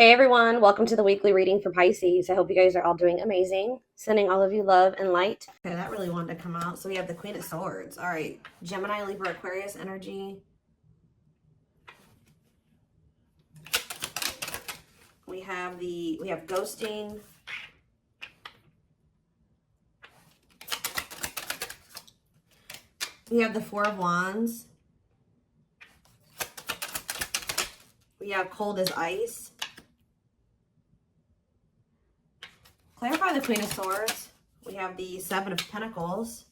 Hey everyone, welcome to the weekly reading for Pisces. I hope you guys are all doing amazing. Sending all of you love and light. Okay, that really wanted to come out. So we have the Queen of Swords. All right, Gemini, Libra, Aquarius energy. We have ghosting. We have the Four of Wands. We have cold as ice. Clarify the Queen of Swords. We have the Seven of Pentacles.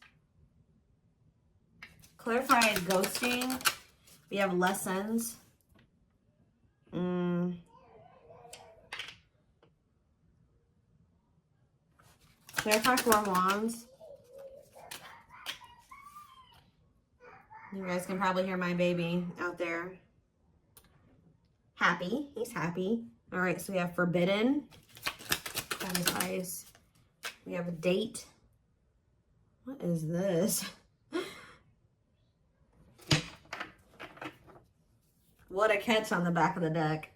Clarify ghosting. We have lessons. Clarify Four of Wands. You guys can probably hear my baby out there. Happy. He's happy. All right, so we have forbidden. That is ice. We have a date. What is this? What a catch on the back of the deck.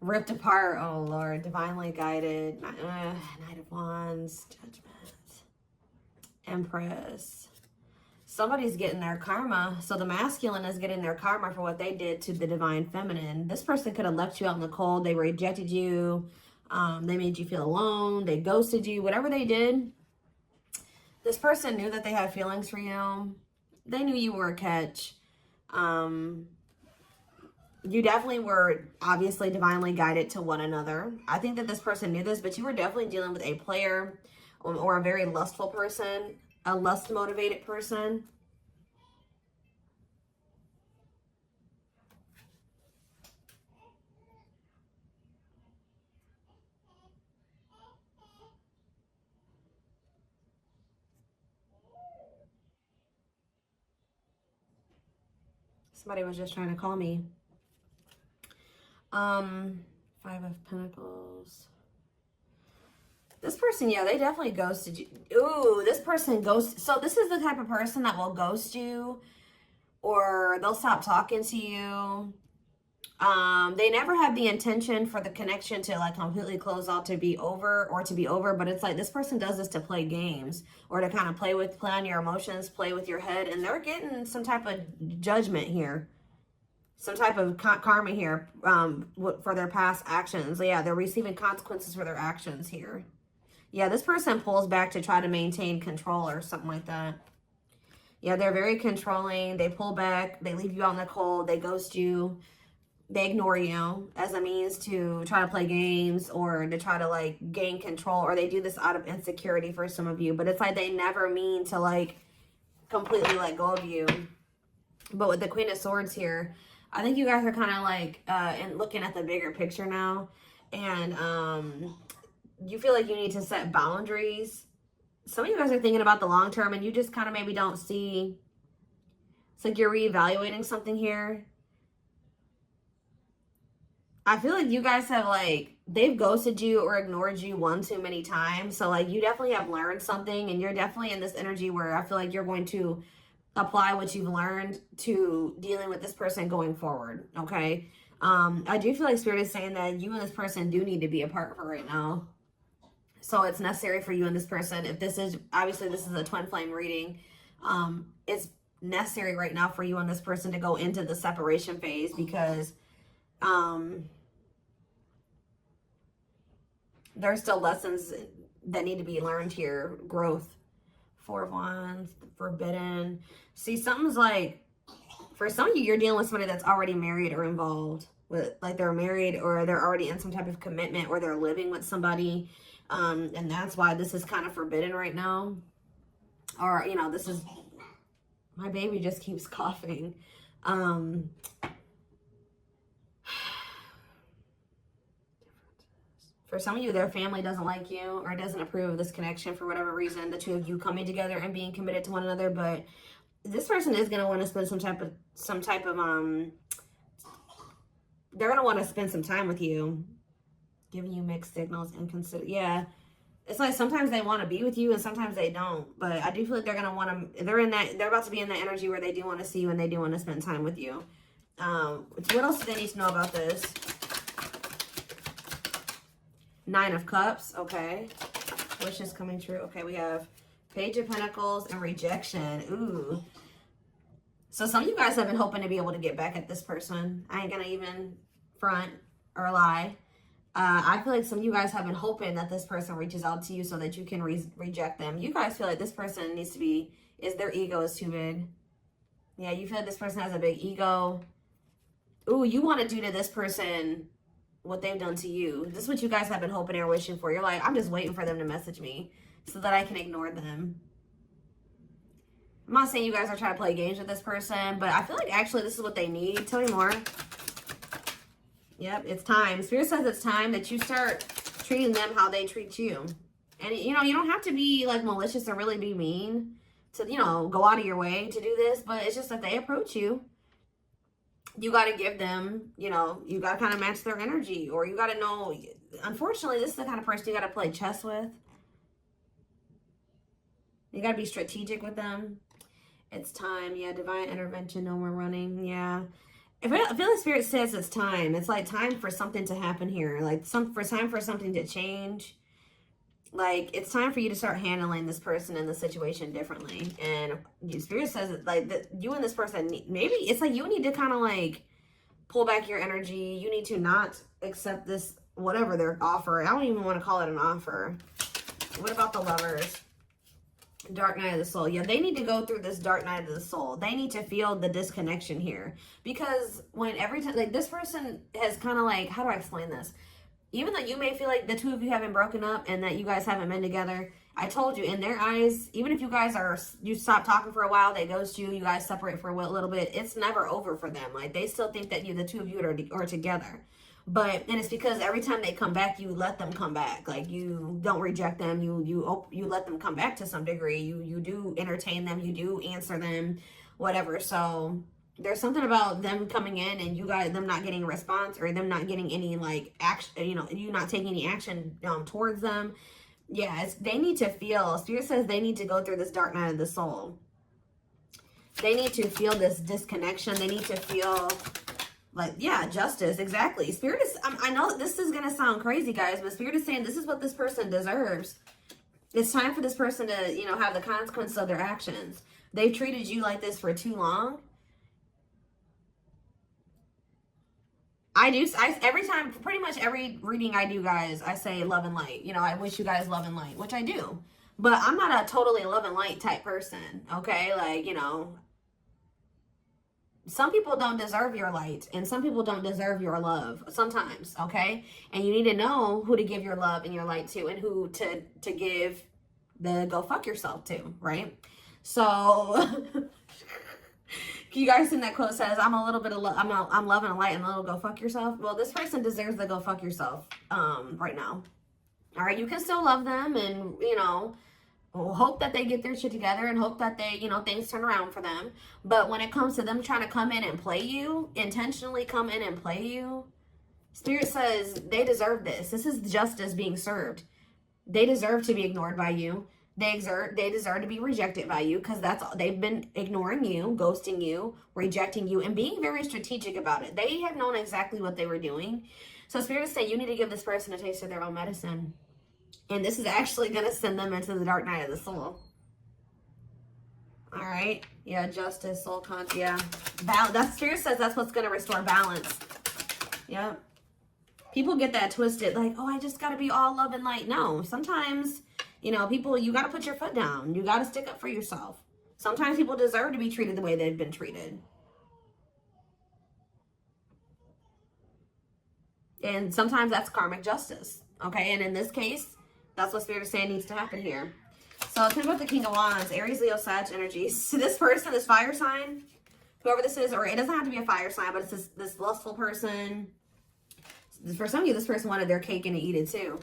Ripped apart. Oh, Lord. Divinely guided. Knight of Wands. Judgment. Empress. Somebody's getting their karma. So the masculine is getting their karma for what they did to the divine feminine. This person could have left you out in the cold. They rejected you. They made you feel alone. They ghosted you. Whatever they did, this person knew that they had feelings for you. They knew you were a catch. You definitely were obviously divinely guided to one another. I think that this person knew this, but you were definitely dealing with a player or a very lustful person, a lust-motivated person. Somebody was just trying to call me. Five of Pentacles. This person, yeah, they definitely ghosted you. Ooh, this person ghosts. So this is the type of person that will ghost you, or they'll stop talking to you. They never had the intention for the connection to like completely close out, to be over, but it's like this person does this to play games or to kind of play on your emotions, play with your head, and they're getting some type of judgment here. Some type of karma here for their past actions. Yeah, they're receiving consequences for their actions here. Yeah, this person pulls back to try to maintain control or something like that. Yeah, they're very controlling. They pull back. They leave you out in the cold. They ghost you. They ignore you as a means to try to play games or to try to like gain control, or they do this out of insecurity for some of you. But it's like they never mean to like completely let go of you. But with the Queen of Swords here, I think you guys are kind of like and looking at the bigger picture now, and you feel like you need to set boundaries. Some of you guys are thinking about the long term, and you just kind of maybe don't see. It's like you're reevaluating something here. I feel like you guys have like, they've ghosted you or ignored you one too many times. So like you definitely have learned something, and you're definitely in this energy where I feel like you're going to apply what you've learned to dealing with this person going forward. Okay. I do feel like Spirit is saying that you and this person do need to be apart for right now. So it's necessary for you and this person. If this is, obviously this is a twin flame reading. It's necessary right now for you and this person to go into the separation phase, because there's still lessons that need to be learned here. Growth. Four of Wands, forbidden. See, something's like, for some of you, you're dealing with somebody that's already married or involved with, like they're married or they're already in some type of commitment, or they're living with somebody. And that's why this is kind of forbidden right now. Or, you know, this is, my baby just keeps coughing. For some of you, their family doesn't like you or doesn't approve of this connection for whatever reason, the two of you coming together and being committed to one another. But this person is going to want to spend some type of they're going to want to spend some time with you, giving you mixed signals and consider. Yeah. It's like sometimes they want to be with you and sometimes they don't. But I do feel like they're going to want to, they're about to be in that energy where they do want to see you and they do want to spend time with you. What else do they need to know about this? 9 of Cups. Okay. Wishes coming true. Okay, we have Page of Pentacles and rejection. Ooh. So some of you guys have been hoping to be able to get back at this person. I ain't gonna even front or lie. I feel like some of you guys have been hoping that this person reaches out to you so that you can reject them. You guys feel like this person needs to be, their ego is too big. Yeah, you feel like this person has a big ego. Ooh, you want to do to this person what they've done to you. This is what you guys have been hoping and wishing for. You're like, I'm just waiting for them to message me so that I can ignore them. I'm not saying you guys are trying to play games with this person, but I feel like actually this is what they need. Tell me more. Yep, it's time. Spirit says it's time that you start treating them how they treat you. And, you know, you don't have to be, like, malicious or really be mean to, you know, go out of your way to do this. But it's just that they approach you. You got to give them, you know, you got to kind of match their energy. Or you got to know, unfortunately, this is the kind of person you got to play chess with. You got to be strategic with them. It's time. Yeah, divine intervention. No more running. Yeah. I feel like Spirit says it's time. It's like time for something to happen here. Like time for something to change. Like it's time for you to start handling this person and the situation differently. And Spirit says it, like that you and this person, maybe it's like you need to kind of like pull back your energy. You need to not accept this, whatever their offer. I don't even want to call it an offer. What about the Lovers? Dark night of the soul. Yeah, they need to go through this dark night of the soul. They need to feel the disconnection here. Because when every time, like this person has kind of like, how do I explain this? Even though you may feel like the two of you haven't broken up and that you guys haven't been together, I told you, in their eyes, even if you guys you stop talking for a while, they ghost you, you guys separate for a little bit, it's never over for them. Like they still think that the two of you are together. And it's because every time they come back, you let them come back. Like you don't reject them. You let them come back to some degree. You do entertain them. You do answer them, whatever. So there's something about them coming in and them not getting a response or them not getting any like action. You know, you not taking any action towards them. Yeah, they need to feel. Spirit says they need to go through this dark night of the soul. They need to feel this disconnection. They need to feel. Like, yeah, justice, exactly. Spirit is, I know this is going to sound crazy, guys, but Spirit is saying this is what this person deserves. It's time for this person to, you know, have the consequences of their actions. They've treated you like this for too long. Every time, pretty much every reading I do, guys, I say love and light. You know, I wish you guys love and light, which I do. But I'm not a totally love and light type person, okay? Like, you know, some people don't deserve your light and some people don't deserve your love sometimes, okay? And you need to know who to give your love and your light to and who to give the go fuck yourself to, right? So you guys seen that quote says, I'm a little bit of I'm loving a light and a little go fuck yourself. Well, this person deserves the go fuck yourself right now. All right, you can still love them and, you know, hope that they get their shit together and hope that they, you know, things turn around for them. But when it comes to them trying to come in and play you, intentionally come in and play you, Spirit says they deserve this. This is justice being served. They deserve to be ignored by you. They deserve to be rejected by you because that's all. They've been ignoring you, ghosting you, rejecting you, and being very strategic about it. They have known exactly what they were doing. So Spirit is saying you need to give this person a taste of their own medicine. And this is actually going to send them into the dark night of the soul. All right. Yeah, justice, soul conscious. Yeah. That Spirit says that's what's going to restore balance. Yep. People get that twisted. Like, oh, I just got to be all love and light. No. Sometimes, you know, people, you got to put your foot down. You got to stick up for yourself. Sometimes people deserve to be treated the way they've been treated. And sometimes that's karmic justice. Okay. And in this case, that's what Spirit is saying needs to happen here. So think about the King of Wands, Aries, Leo, Sag energies. So this person, this fire sign, whoever this is, or it doesn't have to be a fire sign, but it's this lustful person. For some of you, this person wanted their cake and to eat it too.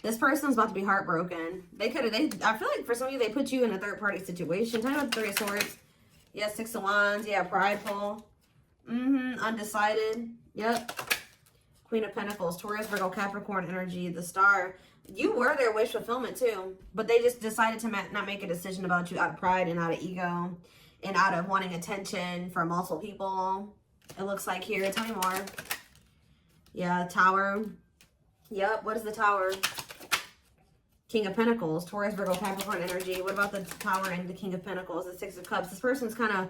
This person's about to be heartbroken. I feel like for some of you, they put you in a third party situation. Tell me about the Three of Swords. Yeah, Six of Wands. Yeah, prideful. Undecided. Yep. Queen of Pentacles, Taurus, Virgo, Capricorn energy, the Star. You were their wish fulfillment too, but they just decided to not make a decision about you out of pride and out of ego and out of wanting attention from multiple people. It looks like here. Tell me more. Yeah, Tower. Yep. What is the Tower? King of Pentacles, Taurus, Virgo, Capricorn energy. What about the Tower and the King of Pentacles, the Six of Cups? This person's kind of,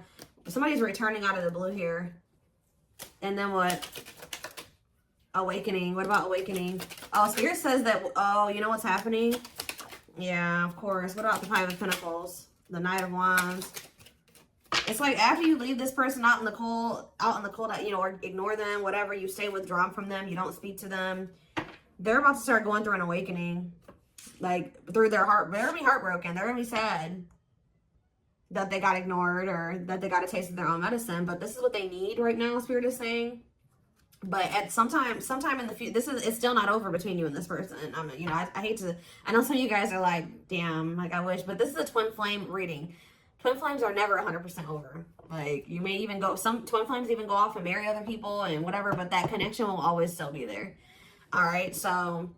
somebody's returning out of the blue here. And then what? Awakening. What about awakening? Oh, Spirit says that, oh, you know what's happening? Yeah, of course. What about the Five of Pentacles? The Knight of Wands. It's like after you leave this person out in the cold, you know, or ignore them, whatever, you stay withdrawn from them, you don't speak to them. They're about to start going through an awakening. Like, through their heart. They're going to be heartbroken. They're going to be sad that they got ignored or that they got a taste of their own medicine. But this is what they need right now, Spirit is saying. But at sometime in the future, it's still not over between you and this person. You know, I hate to, I know some of you guys are like, damn, like I wish, but this is a twin flame reading. Twin flames are never 100% over. Like, you may even go, some twin flames even go off and marry other people and whatever, but that connection will always still be there. All right, so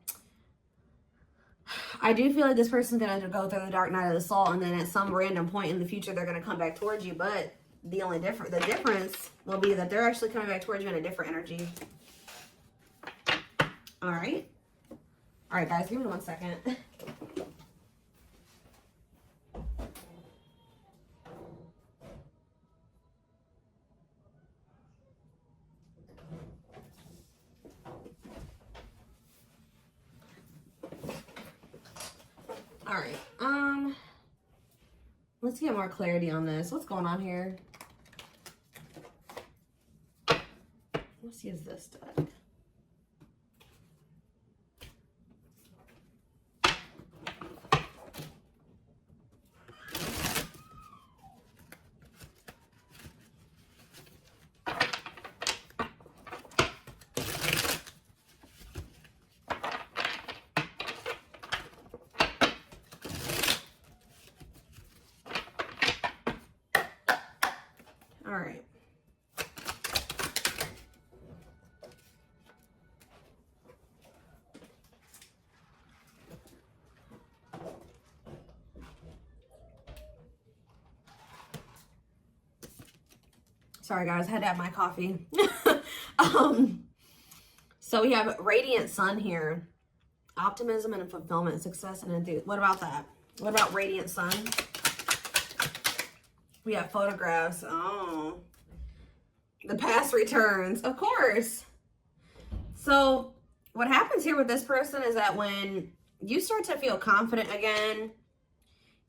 I do feel like this person's going to go through the dark night of the soul, and then at some random point in the future, they're going to come back towards you, but the difference will be that they're actually coming back towards you in a different energy. All right. All right, guys, give me 1 second. All right, let's get more clarity on this. What's going on here? Let's use this deck. All right. Sorry guys, I had to have my coffee. So we have radiant sun here. Optimism and fulfillment, success and enthusiasm. What about that? What about radiant sun? We have photographs. Oh, the past returns, of course. So what happens here with this person is that when you start to feel confident again,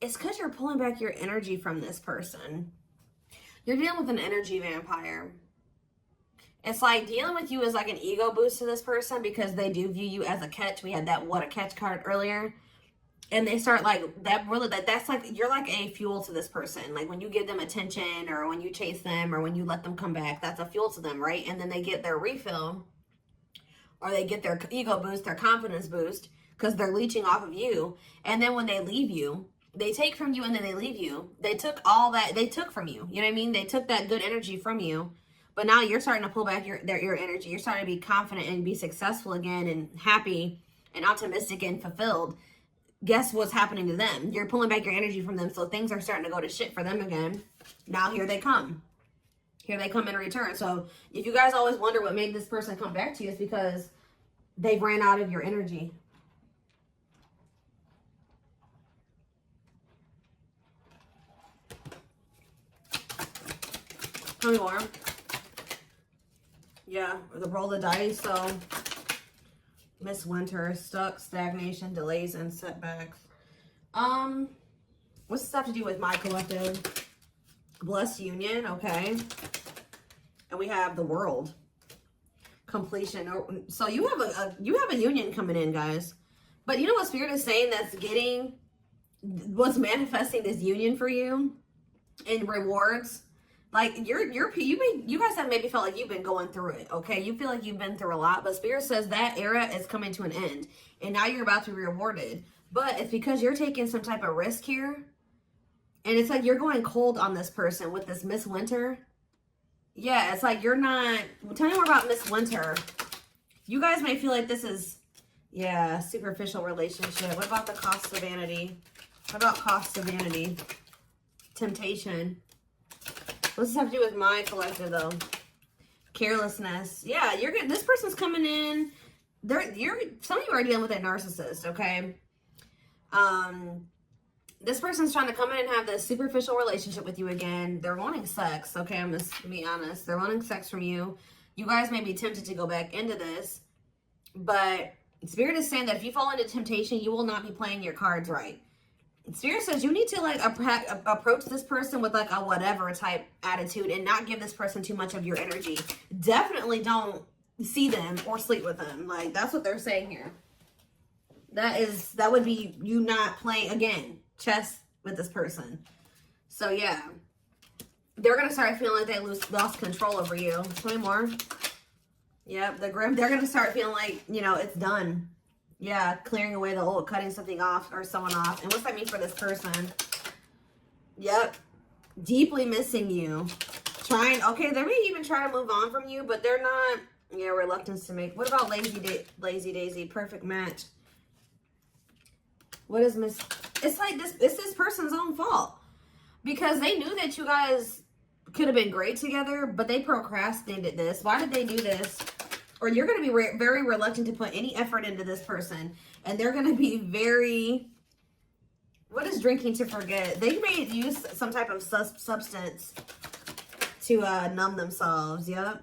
it's because you're pulling back your energy from this person. You're dealing with an energy vampire. It's like dealing with you is like an ego boost to this person because they do view you as a catch. We had that what a catch card earlier. And they start like that really that's like you're like a fuel to this person. Like when you give them attention or when you chase them or when you let them come back, that's a fuel to them, right? And then they get their refill or they get their ego boost, their confidence boost because they're leeching off of you. And then when they leave you, they take from you and then they leave you. They took all that they took from you. You know what I mean? They took that good energy from you. But now you're starting to pull back your energy. You're starting to be confident and be successful again and happy and optimistic and fulfilled. Guess what's happening to them? You're pulling back your energy from them, so things are starting to go to shit for them again. Now here they come. Here they come in return. So if you guys always wonder what made this person come back to you, it's because they ran out of your energy. Tell me more. Yeah, the roll of the dice. So Miss Winter, stuck, stagnation, delays, and setbacks. What's this have to do with my collective? Blessed union, okay. And we have the world. Completion. So you have a union coming in, guys. But you know what Spirit is saying what's manifesting this union for you in rewards? Like you guys have maybe felt like you've been going through it, okay? You feel like you've been through a lot, but Spirit says that era is coming to an end, and now you're about to be rewarded. But it's because you're taking some type of risk here, and it's like you're going cold on this person with this Miss Winter. Yeah, it's like you're not. Tell me more about Miss Winter. You guys may feel like this is, yeah, superficial relationship. What about the cost of vanity? What about cost of vanity? Temptation. What's this have to do with my collective, though? Carelessness. Yeah, you're good. This person's coming in. Some of you are dealing with a narcissist, okay? This person's trying to come in and have this superficial relationship with you again. They're wanting sex. Okay, I'm just gonna be honest. They're wanting sex from you. You guys may be tempted to go back into this, but Spirit is saying that if you fall into temptation, you will not be playing your cards right. Spirit says you need to like approach this person with like a whatever type attitude and not give this person too much of your energy. Definitely don't see them or sleep with them. Like, that's what they're saying here. That would be you not playing, again, chess with this person. So yeah, they're gonna start feeling like they lost control over you. 20 more. Yep, they're gonna start feeling like, you know, it's done. Yeah, clearing away the old, cutting something off or someone off. And what's that mean for this person? Yep, deeply missing you. Okay, they may even try to move on from you, but they're not. Yeah, reluctance to make. What about Lazy Daisy? Perfect match. What is It's like it's this person's own fault. Because they knew that you guys could have been great together, but they procrastinated this. Why did they do this? Or you're going to be very reluctant to put any effort into this person. And they're going to be very... What is drinking to forget? They may use some type of substance to numb themselves. Yep.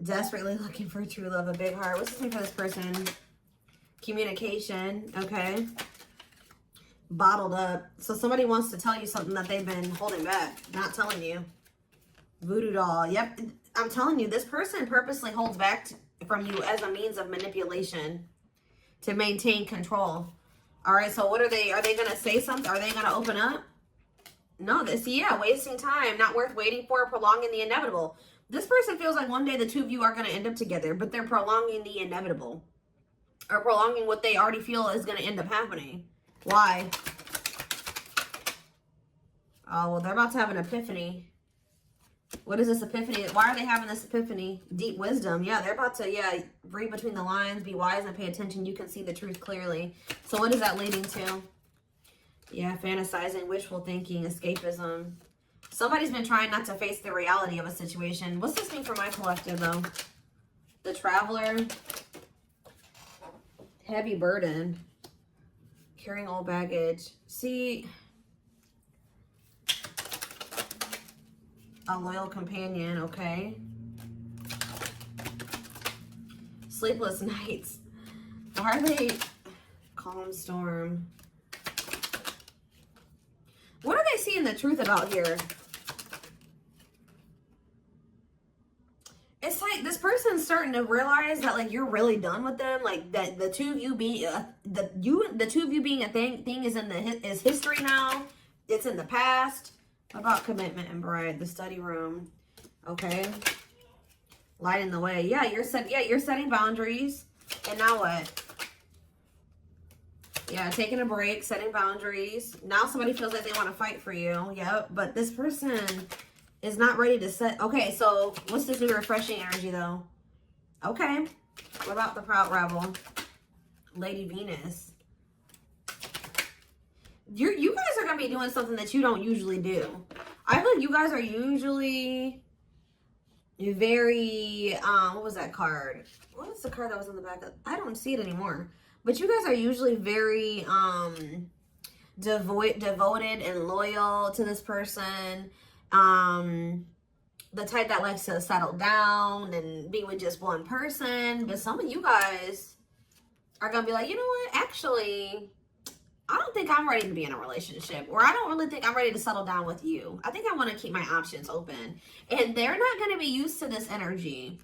Desperately looking for true love, a big heart. What's this mean for this person? Communication. Okay. Bottled up. So somebody wants to tell you something that they've been holding back. Not telling you. Voodoo doll. Yep. I'm telling you, this person purposely holds back from you as a means of manipulation to maintain control. All right, so what are they going to say something? Are they going to open up? No, wasting time, not worth waiting for, prolonging the inevitable. This person feels like one day the two of you are going to end up together, but they're prolonging the inevitable. Or prolonging what they already feel is going to end up happening. Why? Oh, well, they're about to have an epiphany. What is this epiphany? Why are they having this epiphany? Deep wisdom. Yeah, they're about to, read between the lines, be wise and pay attention. You can see the truth clearly. So what is that leading to? Yeah, fantasizing, wishful thinking, escapism. Somebody's been trying not to face the reality of a situation. What's this mean for my collective, though? The Traveler. Heavy burden. Carrying old baggage. See... A loyal companion, okay. Sleepless nights. Why are they... Calm storm. What are they seeing the truth about here? It's like this person's starting to realize that like you're really done with them. Like that the two of you being the two of you being a thing is is history now. It's in the past. About commitment and bride, the study room. Okay. Lighting the way. Yeah, you're setting boundaries. And now what? Yeah, taking a break, setting boundaries. Now somebody feels like they want to fight for you. Yep. But this person is not ready to set. Okay, so what's this new refreshing energy though? Okay. What about the Proud Rebel? Lady Venus. You guys are going to be doing something that you don't usually do. I feel like you guys are usually very, what was that card? What was the card that was on the back? I don't see it anymore. But you guys are usually very devoted and loyal to this person. The type that likes to settle down and be with just one person. But some of you guys are going to be like, you know what? Actually... I don't think I'm ready to be in a relationship, or I don't really think I'm ready to settle down with you. I think I want to keep my options open. And they're not going to be used to this energy.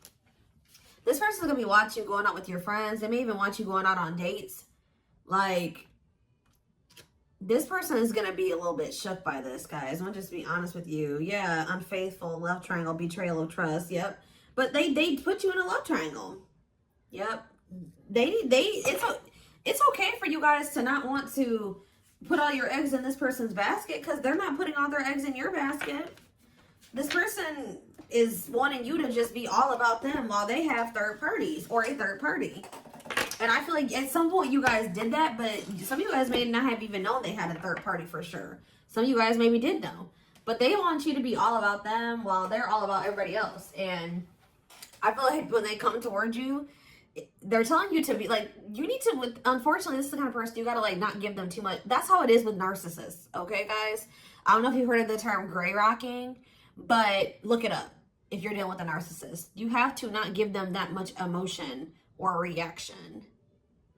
This person's going to be watching you going out with your friends. They may even want you going out on dates. Like, this person is going to be a little bit shook by this, guys. I'll just be honest with you. Yeah, unfaithful, love triangle, betrayal of trust. Yep. But they put you in a love triangle. Yep. It's okay for you guys to not want to put all your eggs in this person's basket because they're not putting all their eggs in your basket. This person is wanting you to just be all about them while they have third parties or a third party. And I feel like at some point you guys did that, but some of you guys may not have even known they had a third party for sure. Some of you guys maybe did know. But they want you to be all about them while they're all about everybody else. And I feel like when they come towards you, they're telling you to be like, you need to, unfortunately, this is the kind of person you got to like not give them too much. That's how it is with narcissists. Okay, guys? I don't know if you've heard of the term gray rocking, but look it up. If you're dealing with a narcissist, you have to not give them that much emotion or reaction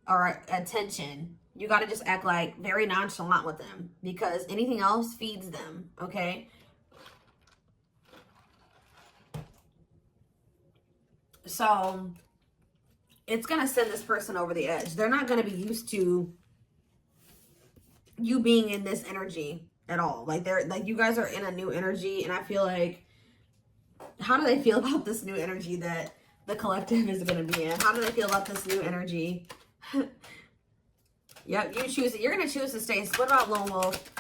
or attention. You got to just act like very nonchalant with them, because anything else feeds them. Okay. So it's going to send this person over the edge. They're not going to be used to you being in this energy at all. Like they're like, you guys are in a new energy, and I feel like, how do they feel about this new energy that the collective is going to be in? How do they feel about this new energy? Yep, you choose it. You're going to choose to stay. So what about Lone Wolf?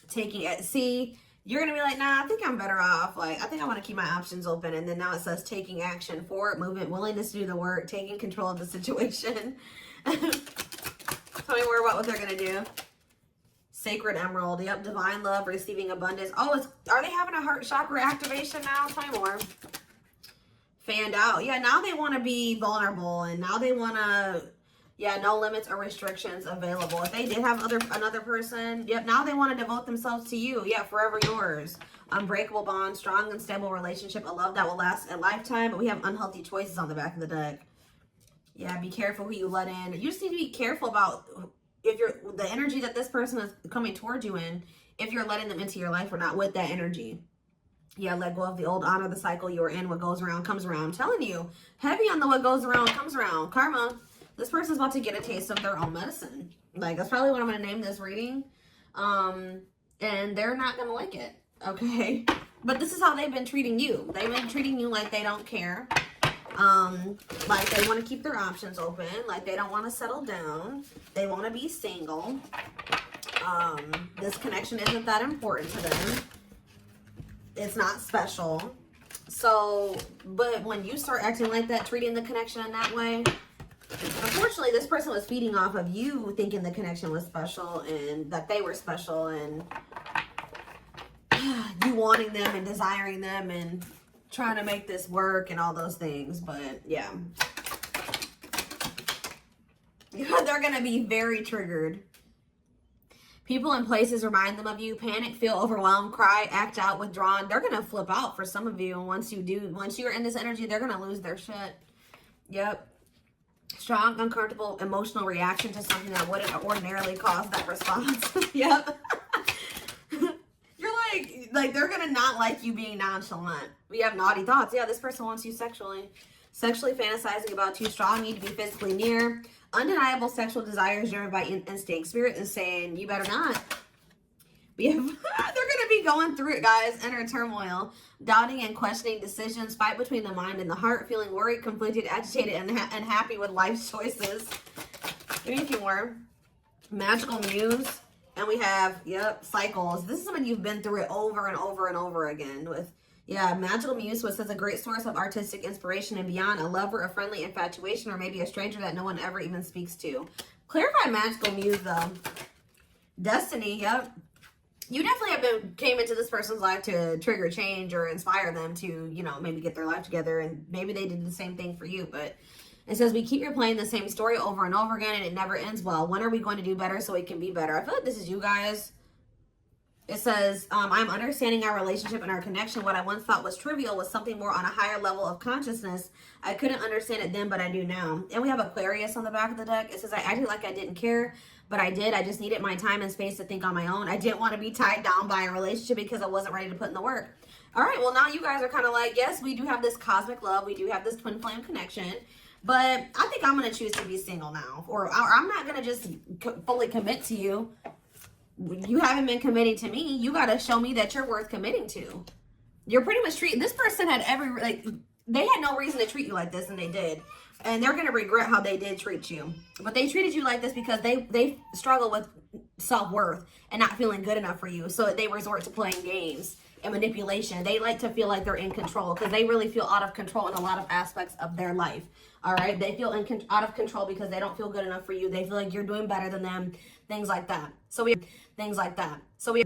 Taking it. See, you're going to be like, nah, I think I'm better off. Like, I think I want to keep my options open. And then now it says taking action, forward movement, willingness to do the work, taking control of the situation. Tell me more about what they're going to do. Sacred Emerald. Yep, divine love, receiving abundance. Oh, are they having a heart chakra activation now? Tell me more. Fanned out. Yeah, now they want to be vulnerable, and now they want to, yeah, no limits or restrictions available. If they did have another person, yep, now they want to devote themselves to you. Yeah, forever yours. Unbreakable bond, strong and stable relationship, a love that will last a lifetime. But we have unhealthy choices on the back of the deck. Yeah, be careful who you let in. You just need to be careful about if the energy that this person is coming towards you in, if you're letting them into your life or not with that energy. Yeah, let go of the old, honor the cycle you're in. What goes around comes around. I'm telling you, heavy on the what goes around comes around. Karma. This person's about to get a taste of their own medicine. Like, that's probably what I'm going to name this reading. And they're not going to like it. Okay? But this is how they've been treating you. They've been treating you like they don't care. Like they want to keep their options open. Like they don't want to settle down. They want to be single. This connection isn't that important to them. It's not special. So, but when you start acting like that, treating the connection in that way, unfortunately, this person was feeding off of you thinking the connection was special and that they were special, and you wanting them and desiring them and trying to make this work and all those things. But yeah, they're going to be very triggered. People and places remind them of you. Panic, feel overwhelmed, cry, act out, withdrawn. They're going to flip out for some of you. And once you're in this energy, they're going to lose their shit. Yep. Strong, uncomfortable, emotional reaction to something that wouldn't ordinarily cause that response. Yep. You're like they're going to not like you being nonchalant. We have naughty thoughts. Yeah, this person wants you sexually. Sexually fantasizing about you. Strong need to be physically near. Undeniable sexual desires driven by instinct. Spirit is saying, you better not. They're going to be going through it, guys. Inner turmoil. Doubting and questioning decisions. Fight between the mind and the heart. Feeling worried, conflicted, agitated, and unhappy with life's choices. Give me a few more. Magical muse. And we have, yep, cycles. This is when you've been through it over and over and over again with, yeah, magical muse, which says a great source of artistic inspiration and beyond, a lover, a friendly infatuation, or maybe a stranger that no one ever even speaks to. Clarify magical muse, though. Destiny, yep. You definitely came into this person's life to trigger change or inspire them to, you know, maybe get their life together, and maybe they did the same thing for you. But it says we keep replaying the same story over and over again, and it never ends well. When are we going to do better so it can be better? I feel like this is you guys. It says, I'm understanding our relationship and our connection. What I once thought was trivial was something more on a higher level of consciousness. I couldn't understand it then, but I do now. And we have Aquarius on the back of the deck. It says, I acted like I didn't care, but I did. I just needed my time and space to think on my own. I didn't want to be tied down by a relationship because I wasn't ready to put in the work. All right, well, now you guys are kind of like, yes, we do have this cosmic love. We do have this twin flame connection. But I think I'm going to choose to be single now. Or I'm not going to just fully commit to you. You haven't been committing to me. You got to show me that you're worth committing to. You're pretty much treating, this person had they had no reason to treat you like this, and they did. And they're going to regret how they did treat you. But they treated you like this because they struggle with self-worth and not feeling good enough for you. So they resort to playing games and manipulation. They like to feel like they're in control because they really feel out of control in a lot of aspects of their life. All right? They feel out of control because they don't feel good enough for you. They feel like you're doing better than them. Things like that. So we